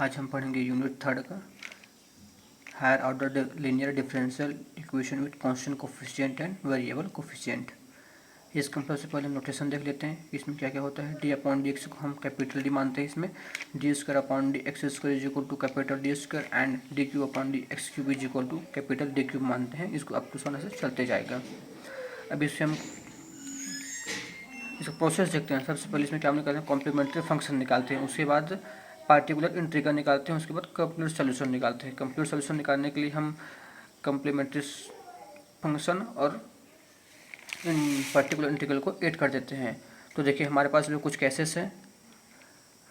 आज हम पढ़ेंगे यूनिट 3 का higher order linear differential equation with constant coefficient and variable coefficient. इस कंप्यूटर से पहले हम नोटेशन देख लेते हैं। इसमें क्या क्या होता है। डी अपॉन डी एक्स को हम कैपिटल डी मानते हैं। इसमें D square upon D X square is equal to capital D square and D cube upon D X cube is equal to capital D cube मानते हैं। इसको up to सोना से चलते जाएगा। अब इससे हम इसका प्रोसेस देखते हैं। सबसे पहले इसमें क्या निकालते हैं, कॉम्प्लीमेंट्री फंक्शन निकालते हैं। उसके बाद पार्टिकुलर इंटीग्रल निकालते हैं। उसके बाद कंप्लीट सोल्यूशन निकालते हैं। कंप्लीट सोल्यूशन निकालने के लिए हम कॉम्प्लीमेंट्री फंक्शन और पार्टिकुलर इंटीग्रल को ऐड कर देते हैं। तो देखिए हमारे पास जो कुछ केसेस हैं,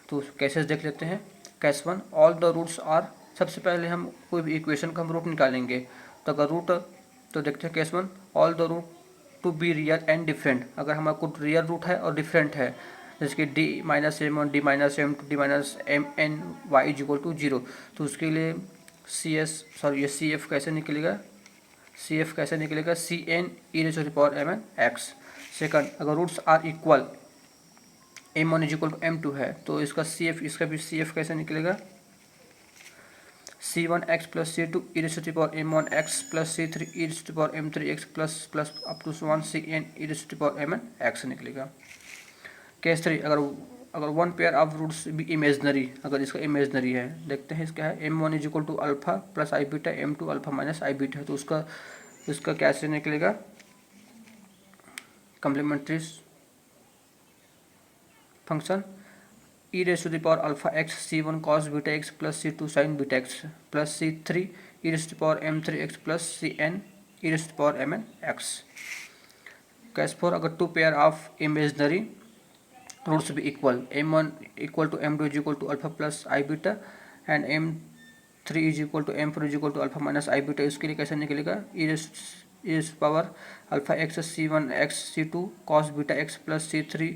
तो केसेस देख लेते हैं। Case 1, all the roots are. सबसे पहले हम कोई भी इक्वेशन का हम रूट निकालेंगे। तो अगर रूट, तो देखते हैं case 1, all the root to be real and different. अगर हमारा कोई रियल रूट है और डिफरेंट है, जैसे कि D minus M one, D minus M two, D minus M N Y is equal to 0, तो उसके लिए सी एफ कैसे निकलेगा, सी एफ कैसे निकलेगा, C N E raise to the power M N X. Second, अगर roots are equal, M one is equal to M two है, तो इसका सी एफ, इसका भी सी एफ कैसे निकलेगा, c1x plus c2 e raise to the power m1 x plus c3 e raise to the power m3 x plus plus up to 1 cn e raise to the power mn x निकलेगा। Case 3, अगर one pair of roots भी imaginary, अगर इसका imaginary है, देखते हैं इसका है m1 is equal to alpha plus I beta, m2 alpha minus I beta है, तो उसका कैसे निकलेगा, complementary function e raise to the power alpha X c1 cos beta X plus c2 sin beta X plus c3 e raise to the power m3 X plus cn e raise to the power mn x। Case 4, अगर two pair of imaginary roots भी equal, m1 equal to m2 is equal to alpha plus I beta and m3 is equal to m4 is equal to alpha minus I beta, इसके लिए कैसे निकलेगा, e raise power alpha X c1 x c2 cos beta X plus c3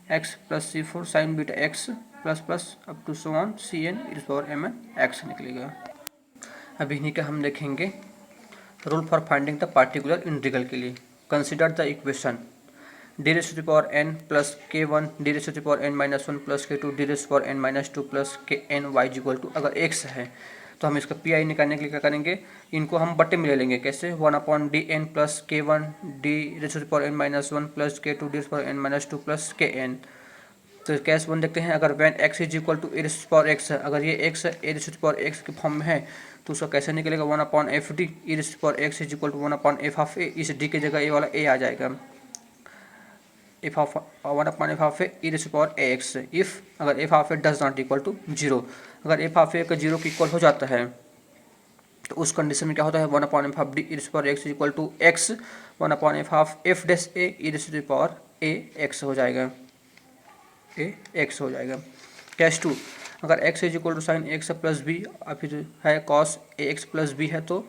X plus c4 sine beta X plus plus up to so on cn e to power mn x निकलेगा। अब इन्हीं का हम देखेंगे rule for finding the particular integral के लिए। Consider the equation D raise to the power n plus k1 D raise to the power n minus 1 plus k2 D raise to the power n minus 2 plus kn y equal to, अगर x है तो हम इसका P निकालने के लिए क्या करेंगे, इनको हम बट्टे में ले लेंगे। कैसे, 1 upon D N plus k1 D raise to the power n minus 1 plus k2 D raise to the power n minus 2 plus kn। तो केस 1 देखते हैं, अगर when x is equal to A raise to the power x है, अगर ये x A raise to the power x के form में है, तो उसका कैसे निकलेगा, 1 upon F D E raise to the power x is equal to 1 upon F of A. इस d की जगह ए वाला a आ जाएगा, F of 1 upon F of A E raise to the power A X. If अगर F of A does not equal to 0, अगर F of ए का 0 के इक्वल हो जाता है, तो उस कंडीशन में क्या होता है, 1 upon F of D E raise to the power X is equal to X 1 upon F of F dash A E raise to the power A X हो जाएगा, ए एक्स हो जाएगा। केस 2, अगर x is equal to sine X plus B और फिर है cos A X plus B है, तो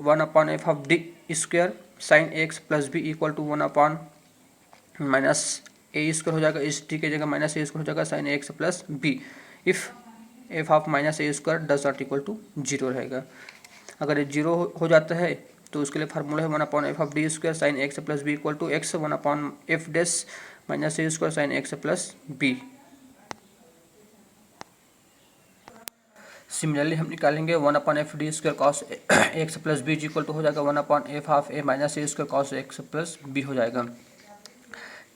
1 upon F of D square sine X plus B equal to 1 upon minus A square हो जाएगा। इस टी की जगह माइनस ए स्क्वायर हो जाएगा sine X plus B. If F of minus A square does not equal to 0 रहेगा। अगर ये 0 हो जाता है, तो उसके लिए फार्मूला है 1 upon F of D square sine X plus B equal to X 1 upon F dash minus A square sine X plus B. Similarly हम निकालेंगे 1 upon F D square cos X plus B equal to हो जाएगा 1 upon F of A minus A square cos X plus B हो जाएगा।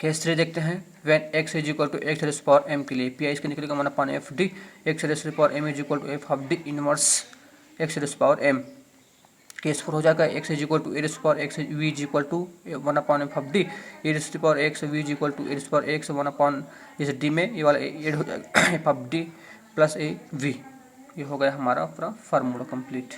Case 3 देखते हैं, when x is equal to X raise power m के लिए P I इसका निकलेगा 1 upon F D X raise power m is equal to F of D inverse X raise power m। Case 4 हो जाएगा, x is equal to A raise power X V is equal to 1 upon F of D A raise power X V is equal to A raise power X 1 upon इस D में ये वाला add हो जाएगा F of D plus A V. ये हो गया हमारा पूरा फार्मूला कंप्लीट।